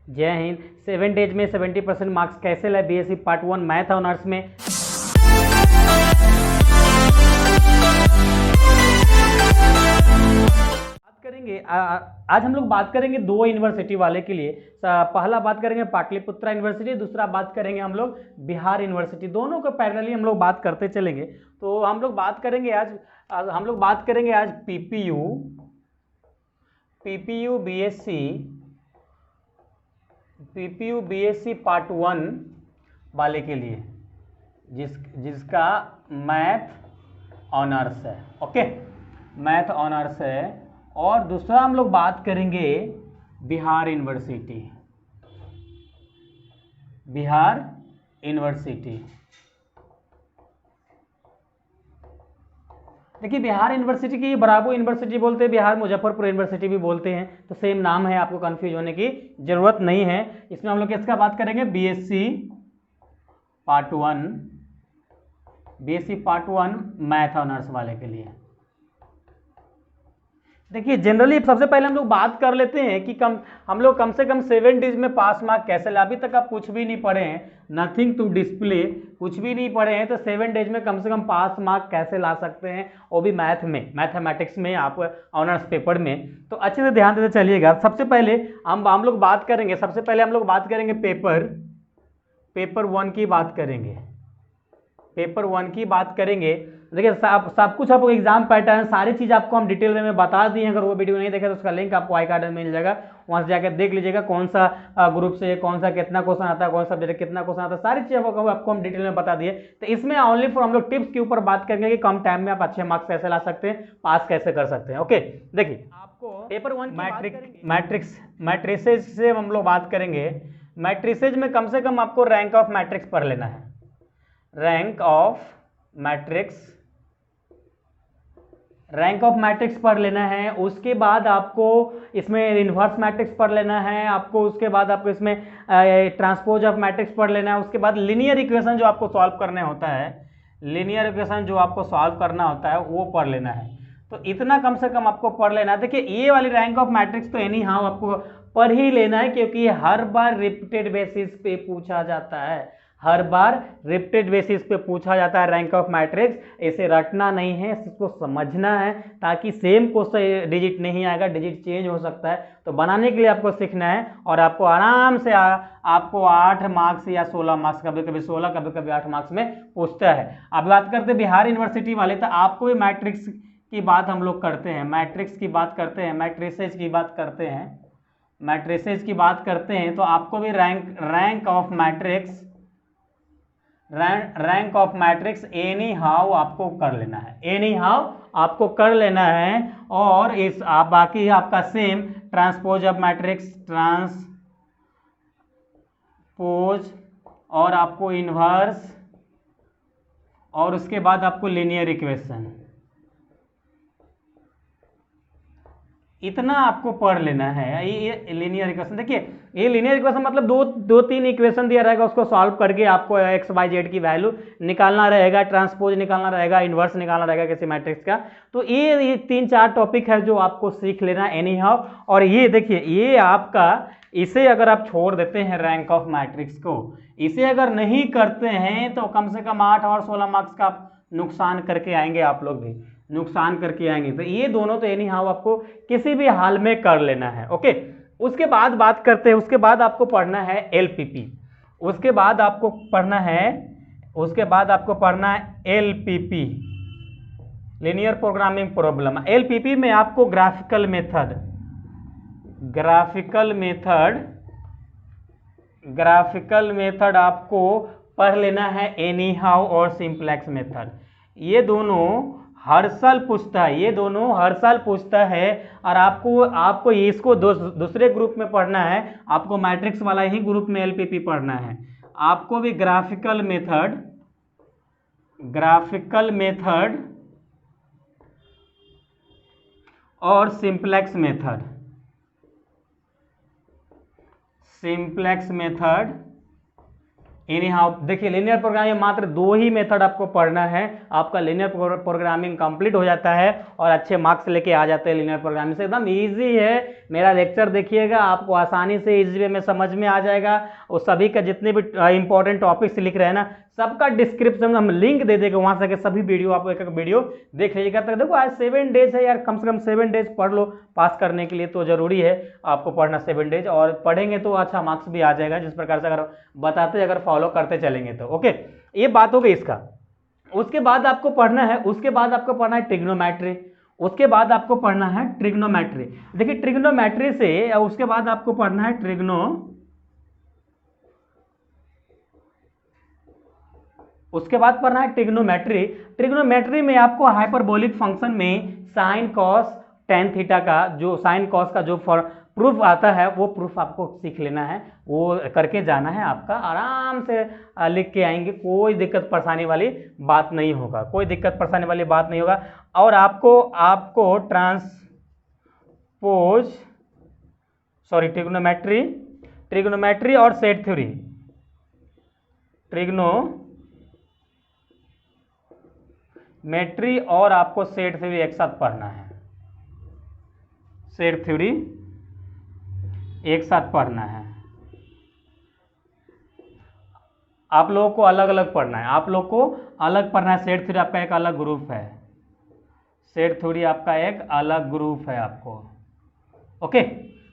जय हिंद। 7 डेज में 70% मार्क्स कैसे लाए बीएससी पार्ट 1 मैथ ऑनर्स में। बात करेंगे आज हम लोग बात करेंगे दो यूनिवर्सिटी वाले के लिए। पहला बात करेंगे पाटलिपुत्रा यूनिवर्सिटी, दूसरा बात करेंगे हम लोग बिहार यूनिवर्सिटी। दोनों को पैरेलली हम लोग बात करते चलेंगे। तो हम लोग बात करेंगे आज पीपीयू बीएससी पार्ट 1 वाले के लिए, जिसका मैथ ऑनर्स है। ओके, मैथ ऑनर्स है। और दूसरा हम लोग बात करेंगे बिहार यूनिवर्सिटी। देखिए, बिहार यूनिवर्सिटी की बराबर यूनिवर्सिटी बोलते हैं, बिहार मुजफ्फरपुर यूनिवर्सिटी भी बोलते हैं, तो सेम नाम है, आपको कंफ्यूज होने की जरूरत नहीं है। इसमें हम लोग किसका बात करेंगे? बीएससी पार्ट 1 मैथ ऑनर्स वाले के लिए। देखिए, जनरली सबसे पहले हम लोग बात कर लेते हैं कि हम लोग कम से कम 7 डेज में पास मार्क कैसे लाए। अभी तक आप कुछ भी नहीं पढ़े हैं, नथिंग टू डिस्प्ले, कुछ भी नहीं पढ़े हैं, तो 7 डेज में कम से कम पास मार्क कैसे ला सकते हैं, वो भी मैथमेटिक्स में, आप ऑनर्स पेपर में। तो अच्छे से ध्यान देते चलिएगा। सबसे पहले हम लोग बात करेंगे, पेपर 1 की बात करेंगे। देखिए, सब कुछ आपको एग्जाम पैटर्न सारी चीज़ आपको हम डिटेल में बता दिए। अगर वो वीडियो नहीं देखे तो उसका लिंक आपको आई कार्ड में मिल जाएगा, वहाँ से जाकर देख लीजिएगा कौन सा ग्रुप से कौन सा कितना क्वेश्चन आता है, कौन सा सब्जेक्ट कितना क्वेश्चन आता है, सारी चीज़ आपको हम डिटेल में बता दिए। तो इसमें ओनली फॉर हम लोग टिप्स के ऊपर बात करेंगे कि कम टाइम में आप अच्छे मार्क्स कैसे ला सकते हैं, पास कैसे कर सकते हैं। ओके, देखिए, आपको पेपर 1 मैट्रिसेज से हम लोग बात करेंगे। मैट्रिसेज में कम से कम आपको रैंक ऑफ मैट्रिक्स पढ़ लेना है। रैंक ऑफ मैट्रिक्स पढ़ लेना है। उसके बाद आपको इसमें इन्वर्स मैट्रिक्स पढ़ लेना है। उसके बाद आपको इसमें ट्रांसपोज ऑफ मैट्रिक्स पढ़ लेना है। उसके बाद लीनियर इक्वेशन जो आपको सॉल्व करना होता है, वो पढ़ लेना है। तो इतना कम से कम आपको पढ़ लेना है। देखिए, ये वाली रैंक ऑफ मैट्रिक्स तो एनी हाउ आपको पढ़ ही लेना है, क्योंकि हर बार रिपीटेड बेसिस पे पूछा जाता है। Rank of matrix. इसे रटना नहीं है, इसको समझना है, ताकि सेम क्वेश्चन डिजिट नहीं आएगा, डिजिट चेंज हो सकता है। तो बनाने के लिए आपको सीखना है, और आपको आराम से आपको 8 मार्क्स या 16 मार्क्स, कभी कभी 16, कभी कभी 8 मार्क्स में पूछता है। अब बात करते हैं बिहार यूनिवर्सिटी वाले, तो आपको भी मैट्रिक्स की बात हम लोग करते हैं, मैट्रिसेज की बात करते हैं। तो आपको भी rank of matrix any how आपको कर लेना है। और इस बाकी आपका सेम ट्रांसपोज ऑफ मैट्रिक्स, और आपको इन्वर्स, और उसके बाद आपको लीनियर इक्वेशन, इतना आपको पढ़ लेना है। ये लीनियर इक्वेशन, देखिए, ये लीनियर इक्वेशन मतलब दो तीन इक्वेशन दिया रहेगा, उसको सॉल्व करके आपको एक्स वाई जेड की वैल्यू निकालना रहेगा, ट्रांसपोज निकालना रहेगा, इन्वर्स निकालना रहेगा किसी मैट्रिक्स का। तो ये 3-4 टॉपिक है जो आपको सीख लेना एनी हाउ। और ये देखिए, ये आपका, इसे अगर आप छोड़ देते हैं रैंक ऑफ मैट्रिक्स को, इसे अगर नहीं करते हैं, तो कम से कम 8 और 16 मार्क्स का नुकसान करके आएंगे, आप लोग भी नुकसान करके आएंगे। तो ये दोनों तो एनी हाउ आपको किसी भी हाल में कर लेना है। ओके, उसके बाद बात करते हैं, उसके बाद आपको पढ़ना है एलपीपी। उसके बाद आपको पढ़ना है LPP, linear programming problem. LPP में आपको ग्राफिकल मेथड आपको पढ़ लेना है, एनी हाउ और सिंपलेक्स मेथड। ये दोनों हर साल पूछता है। और आपको इसको दूसरे ग्रुप में पढ़ना है, आपको मैट्रिक्स वाला ही ग्रुप में एलपीपी पढ़ना है। आपको भी ग्राफिकल मेथड और सिंपलेक्स मेथड एनी हाउ देखिए लीनियर प्रोग्रामिंग मात्र 2 ही मेथड आपको पढ़ना है, आपका लीनियर प्रोग्रामिंग कंप्लीट हो जाता है और अच्छे मार्क्स लेके आ जाते हैं लीनियर प्रोग्रामिंग से। एकदम इजी है, मेरा लेक्चर देखिएगा आपको आसानी से इजी वे में समझ में आ जाएगा। और सभी का जितने भी इंपॉर्टेंट टॉपिक्स लिख रहे हैं ना, सबका डिस्क्रिप्शन में हम लिंक दे देंगे, वहां से सभी वीडियो आप एक एक वीडियो देख लीजिएगा। तो देखो आज 7 डेज है यार, कम से कम 7 डेज पढ़ लो, पास करने के लिए तो जरूरी है आपको पढ़ना 7 डेज, और पढ़ेंगे तो अच्छा मार्क्स भी आ जाएगा, जिस प्रकार से अगर बताते अगर फॉलो करते चलेंगे तो। ओके, ये बात हो गई इसका। उसके बाद आपको पढ़ना है, उसके बाद आपको पढ़ना है ट्रिग्नोमेट्री, उसके बाद आपको पढ़ना है ट्रिग्नोमेट्री। देखिए ट्रिग्नोमेट्री से उसके बाद आपको पढ़ना है उसके बाद पढ़ना है ट्रिग्नोमेट्री। ट्रिग्नोमेट्री में आपको हाइपरबोलिक फंक्शन में साइन कॉस टेन थीटा का जो साइन कॉस का जो प्रूफ आता है वो प्रूफ आपको सीख लेना है, वो करके जाना है, आपका आराम से लिख के आएंगे, कोई दिक्कत परेशानी वाली बात नहीं होगा, कोई दिक्कत परेशानी वाली बात नहीं होगा। और आपको ट्रिग्नोमेट्री और सेट थ्योरी, ट्रिग्नोमेट्री और आपको सेट थ्योरी एक साथ पढ़ना है, सेट थ्योरी एक साथ पढ़ना है। आप लोगों को अलग अलग पढ़ना है, आप लोग को अलग पढ़ना है। सेट थ्योरी आपका एक अलग ग्रुप है, सेट थ्योरी आपका एक अलग ग्रुप है आपको, ओके,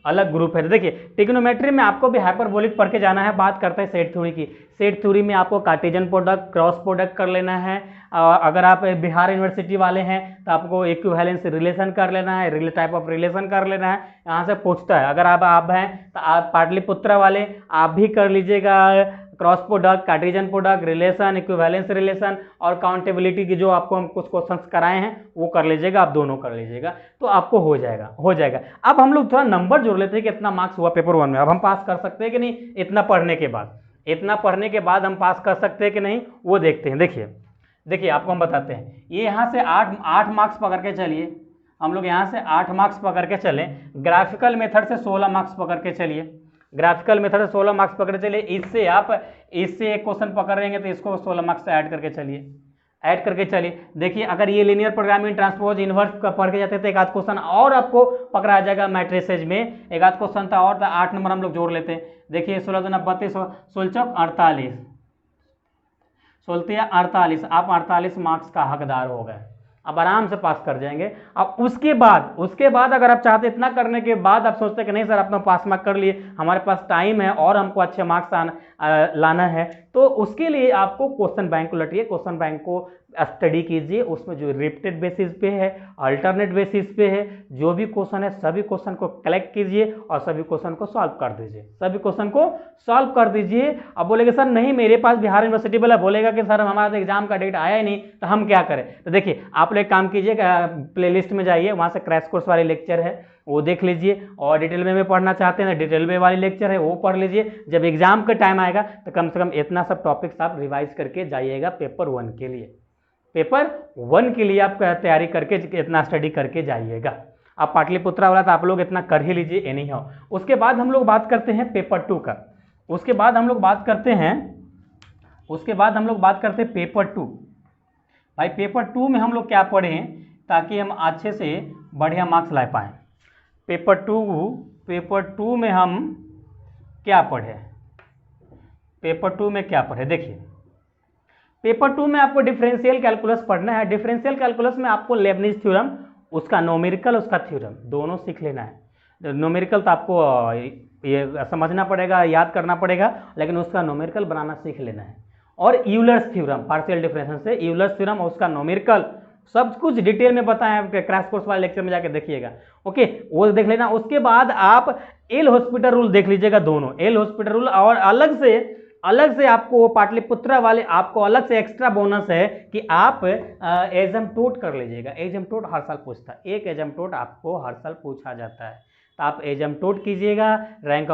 अलग ग्रुप है। तो देखिए ट्रिग्नोमेट्री में आपको भी हाइपरबोलिक पढ़ के जाना है। बात करते हैं सेट थ्योरी की। सेट थ्योरी में आपको कार्टेशियन प्रोडक्ट, क्रॉस प्रोडक्ट कर लेना है। अगर आप बिहार यूनिवर्सिटी वाले हैं तो आपको इक्विवेलेंस रिलेशन कर लेना है, टाइप ऑफ रिलेशन कर लेना है, यहाँ से पूछता है। अगर आप हैं तो आप पाटलिपुत्र वाले आप भी कर लीजिएगा, cross product, Cartesian product, relation, equivalence relation और काउंटेबिलिटी की जो आपको हम कुछ क्वेश्चंस कराए हैं वो कर लीजिएगा, आप दोनों कर लीजिएगा तो आपको हो जाएगा। अब हम लोग थोड़ा नंबर जोड़ लेते हैं कि इतना मार्क्स हुआ पेपर 1 में। अब हम पास कर सकते हैं कि नहीं, इतना पढ़ने के बाद हम पास कर सकते हैं कि नहीं वो देखते हैं। देखिए आपको हम बताते हैं, ये यहाँ से 8 मार्क्स पकड़ के चलिए, हम लोग यहाँ से 8 मार्क्स पकड़ के चलें, ग्राफिकल मेथड से 16 मार्क्स पकड़ के चलिए, ग्राफिकल मेथड से 16 मार्क्स पकड़ चलिए। इससे एक क्वेश्चन पकड़ेंगे तो इसको 16 मार्क्स से ऐड करके चलिए, देखिए अगर ये लीनियर प्रोग्रामिंग ट्रांसपोज इनवर्स का पढ़ के जाते हैं तो एक आध क्वेश्चन और आपको पकड़ा आ जाएगा मैट्रिसेज में, एक आध क्वेश्चन था और 8 नंबर हम लोग जोड़ लेते हैं। देखिए 16 दूना 32, 16 48, 16 48, आप 48 मार्क्स का हकदार हो गए, अब आराम से पास कर जाएंगे। अब उसके बाद अगर आप चाहते इतना करने के बाद आप सोचते कि नहीं सर अपना पास मार्क कर लिए, हमारे पास टाइम है और हमको अच्छे मार्क्स लाना है, तो उसके लिए आपको क्वेश्चन बैंक को लटिए, क्वेश्चन बैंक को स्टडी कीजिए, उसमें जो रिपीटेड बेसिस पे है, अल्टरनेट बेसिस पे है, जो भी क्वेश्चन है सभी क्वेश्चन को कलेक्ट कीजिए और सभी क्वेश्चन को सॉल्व कर दीजिए। अब बोलेगा सर नहीं मेरे पास बिहार यूनिवर्सिटी वाला बोलेगा कि सर हमारा तो एग्जाम का डेट आया ही नहीं, तो हम क्या करें। तो देखिए आप लोग एक काम कीजिए, प्लेलिस्ट में जाइए, वहाँ से क्रैश कोर्स वाले लेक्चर है वो देख लीजिए, और डिटेल में पढ़ना चाहते हैं डिटेल में वाली लेक्चर है वो पढ़ लीजिए। जब एग्जाम का टाइम आएगा तो कम से कम इतना सब टॉपिक्स आप रिवाइज करके जाइएगा पेपर 1 के लिए, आप तैयारी करके इतना स्टडी करके जाइएगा। आप पाटलिपुत्र वाला तो आप लोग इतना कर ही लीजिए एनी हाउ। उसके बाद हम लोग बात करते हैं पेपर 2 का, उसके बाद हम लोग बात करते हैं पेपर 2। भाई पेपर 2 में हम लोग क्या पढ़ें ताकि हम अच्छे से बढ़िया मार्क्स ला पाएँ। पेपर 2 में हम क्या पढ़े, देखिए पेपर 2 में आपको डिफरेंशियल कैलकुलस पढ़ना है। डिफरेंशियल कैलकुलस में आपको लेबनिज थ्योरम, उसका नोमेरिकल, उसका थ्योरम दोनों सीख लेना है। नोमेरिकल तो आपको ये समझना पड़ेगा, याद करना पड़ेगा, लेकिन उसका नोमेरिकल बनाना सीख लेना है। और यूलर्स थ्योरम, पार्शियल डिफरेंशियल से यूलर्स थ्योरम और उसका नोमेरिकल सब कुछ डिटेल में बताया, क्रैश कोर्स वाले लेक्चर में जाके देखिएगा, ओके वो देख लेना। उसके बाद आप एल हॉस्पिटल रूल देख लीजिएगा, दोनों एल हॉस्पिटल रूल, और अलग से आपको पाटलिपुत्र वाले आपको अलग से एक्स्ट्रा बोनस है कि आप एजम्प्टोट कर लीजिएगा। एजम्प्टोट हर साल पूछता है, एक एजम्प्टोट आपको हर साल पूछा जाता है, तो आप एजम्प्टोट कीजिएगा। रैंक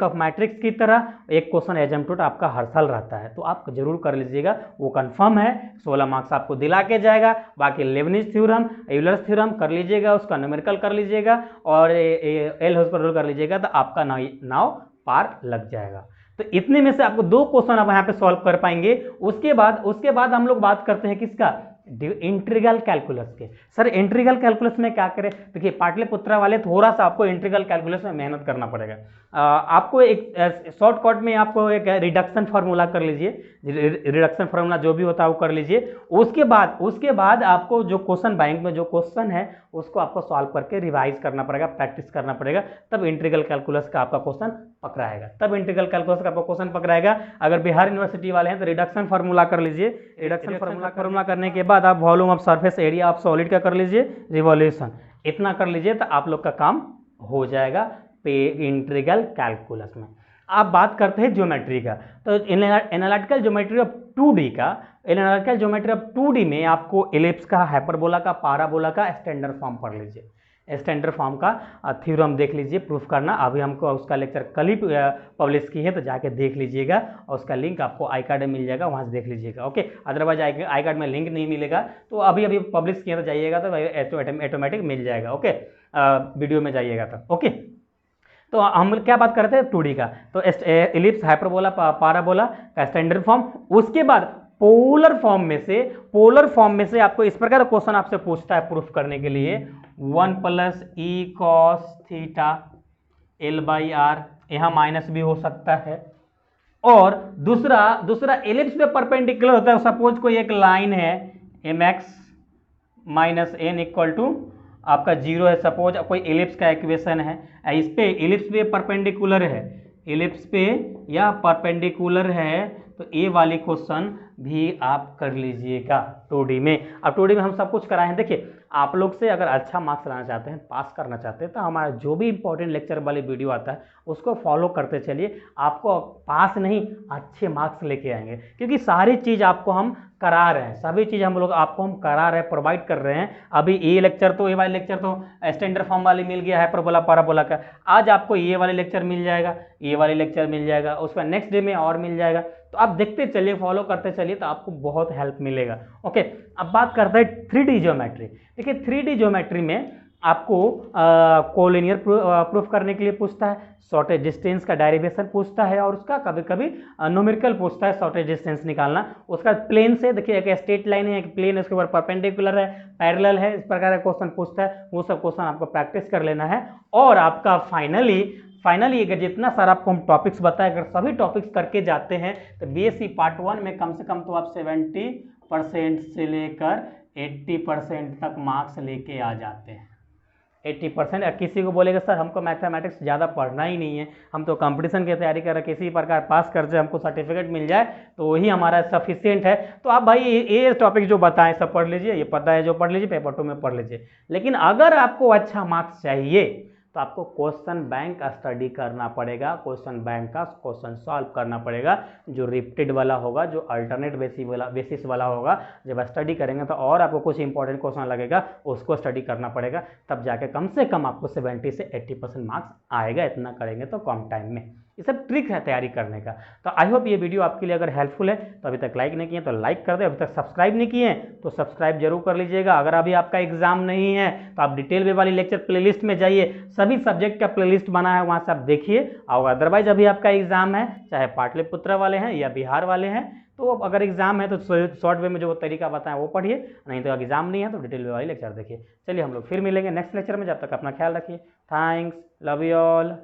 ऑफ मैट्रिक्स की तरह एक क्वेश्चन एजम्प्टोट आपका हर साल रहता है, तो आप जरूर कर लीजिएगा, वो कंफर्म है, 16 मार्क्स आपको दिला के जाएगा। बाकी लेबनिज थ्योरम, यूलर्स थ्योरम कर लीजिएगा, उसका न्यूमेरिकल कर लीजिएगा और एल हॉस्पिटल कर लीजिएगा, तो आपका नाव पार लग जाएगा। तो इतने में से आपको 2 क्वेश्चन आप यहाँ पे सॉल्व कर पाएंगे। उसके बाद हम लोग बात करते हैं किसका, इंटीग्रल कैलकुलस के। सर इंटीग्रल कैलकुलस में क्या करें, देखिए पाटलिपुत्रा वाले थोड़ा सा आपको इंटीग्रल कैलकुलस में मेहनत करना पड़ेगा। आपको एक शॉर्टकट में आपको एक रिडक्शन फार्मूला कर लीजिए, रिडक्शन फार्मूला जो भी होता है वो कर लीजिए। उसके बाद आपको जो क्वेश्चन बैंक में जो क्वेश्चन है उसको आपको सॉल्व करके रिवाइज करना पड़ेगा, प्रैक्टिस करना पड़ेगा, तब इंटीग्रल कैलकुलस का आपका क्वेश्चन पकड़ाएगा। अगर बिहार यूनिवर्सिटी वाले हैं तो रिडक्शन फार्मूला कर लीजिए। रिडक्शन फार्मूला करने के बाद आप volume of surface area of solid का कर लीजिए, रिवॉल्यूशन, इतना कर लीजिए तो आप लोग का काम हो जाएगा इंटीग्रल कैलकुलस में। आप बात करते हैं ज्योमेट्री का, तो एनालिटिकल ज्योमेट्री ऑफ 2D का, एनालिटिकल ज्योमेट्री ऑफ 2D में आपको एलिप्स का, हाइपरबोला का, पाराबोला का स्टैंडर्ड फॉर्म पढ़ लीजिए। स्टैंडर्ड फॉर्म का थ्योरम देख लीजिए, प्रूफ करना। अभी हमको उसका लेक्चर कल ही पब्लिश की है, तो जाके देख लीजिएगा और उसका लिंक आपको आई कार्ड में मिल जाएगा, वहाँ से देख लीजिएगा। ओके, अदरवाइज आई कार्ड में लिंक नहीं मिलेगा तो अभी पब्लिश किया तो जाइएगा तो ऑटोमेटिक मिल जाएगा। ओके, वीडियो में जाइएगा तो। ओके, तो हम क्या बात करते हैं 2D का, तो एलिप्स, हाइपरबोला, पाराबोला का स्टैंडर्ड फॉर्म। उसके बाद पोलर फॉर्म में से आपको इस प्रकार क्वेश्चन आपसे पूछता है प्रूफ करने के लिए 1 + e cos थीटा l/r, यहाँ माइनस भी हो सकता है। और दूसरा एलिप्स पे परपेंडिकुलर होता है। सपोज कोई एक लाइन है mx - n = आपका 0 है। सपोज कोई एलिप्स का इक्वेशन है, इस पे एलिप्स पे परपेंडिकुलर है, एलिप्स पे या परपेंडिकुलर है, तो ये वाली क्वेश्चन भी आप कर लीजिएगा 2D में। अब 2D में हम सब कुछ कराए हैं। देखिए आप लोग से अगर अच्छा मार्क्स लाना चाहते हैं, पास करना चाहते हैं, तो हमारा जो भी इंपॉर्टेंट लेक्चर वाली वीडियो आता है उसको फॉलो करते चलिए। आपको पास नहीं अच्छे मार्क्स लेके आएंगे, क्योंकि सारी चीज़ आपको हम करा रहे हैं, सभी चीज़ हम लोग आपको हम करा रहे हैं, प्रोवाइड कर रहे हैं। अभी ये वाले लेक्चर तो स्टैंडर्ड फॉर्म वाली मिल गया है, हाइपरबोला, पाराबोला का। आज आपको ये वाले लेक्चर मिल जाएगा, उसका नेक्स्ट डे में और मिल जाएगा। तो आप देखते चलिए, फॉलो करते चलिए, तो आपको बहुत हेल्प मिलेगा। ओके, अब बात करते हैं 3D ज्योमेट्री। देखिए 3D ज्योमेट्री में आपको कोलिनियर प्रूफ करने के लिए पूछता है, शॉर्टेज डिस्टेंस का डेरिवेशन पूछता है, और उसका कभी कभी न्यूमेरिकल पूछता है, शॉर्टेज डिस्टेंस निकालना। उसका प्लेन से, देखिए एक स्ट्रेट लाइन है, एक प्लेन है, उसके ऊपर परपेंडिकुलर है, पैरेलल है, इस प्रकार का क्वेश्चन पूछता है। वो सब क्वेश्चन आपको प्रैक्टिस कर लेना है। और आपका फाइनली अगर जितना सारा आपको हम टॉपिक्स बताए, अगर सभी टॉपिक्स करके जाते हैं तो BSc पार्ट 1 में कम से कम तो आप 70% से लेकर 80% तक मार्क्स लेके आ जाते हैं। 80%। किसी को बोलेगा सर हमको मैथमेटिक्स ज़्यादा पढ़ना ही नहीं है, हम तो कंपटीशन की तैयारी कर रहे हैं, किसी प्रकार पास कर जाए, हमको सर्टिफिकेट मिल जाए तो वही हमारा सफिशिएंट है। तो आप भाई ये टॉपिक जो बताएं सब पढ़ लीजिए, ये पता है जो पढ़ लीजिए, पेपर 2 में पढ़ लीजिए। लेकिन अगर आपको अच्छा मार्क्स चाहिए तो आपको क्वेश्चन बैंक का स्टडी करना पड़ेगा, क्वेश्चन बैंक का क्वेश्चन सॉल्व करना पड़ेगा, जो रिपीटेड वाला होगा, जो अल्टरनेट बेसिस वाला होगा। जब स्टडी करेंगे तो और आपको कुछ इंपॉर्टेंट क्वेश्चन लगेगा, उसको स्टडी करना पड़ेगा, तब जाके कम से कम आपको 70 से 80% मार्क्स आएगा। इतना करेंगे तो कम टाइम में। ये सब ट्रिक है तैयारी करने का। तो आई होप ये वीडियो आपके लिए अगर हेल्पफुल है तो अभी तक लाइक नहीं किए तो लाइक कर दे, अभी तक सब्सक्राइब नहीं किए तो सब्सक्राइब जरूर कर लीजिएगा। अगर अभी आपका एग्जाम नहीं है तो आप डिटेल वे वाली लेक्चर प्लेलिस्ट में जाइए, सभी सब्जेक्ट का प्लेलिस्ट बना है, वहाँ से आप देखिए। और अदरवाइज अभी आपका एग्जाम है, चाहे पाटलिपुत्रा वाले हैं या बिहार वाले हैं, तो अगर एग्जाम है तो शॉर्ट वे में जो तरीका बताएं वो पढ़िए, नहीं तो एग्जाम नहीं है तो डिटेल वे वाली लेक्चर देखिए। चलिए हम लोग फिर मिलेंगे नेक्स्ट लेक्चर में, जब तक अपना ख्याल रखिए। Thanks, love you all.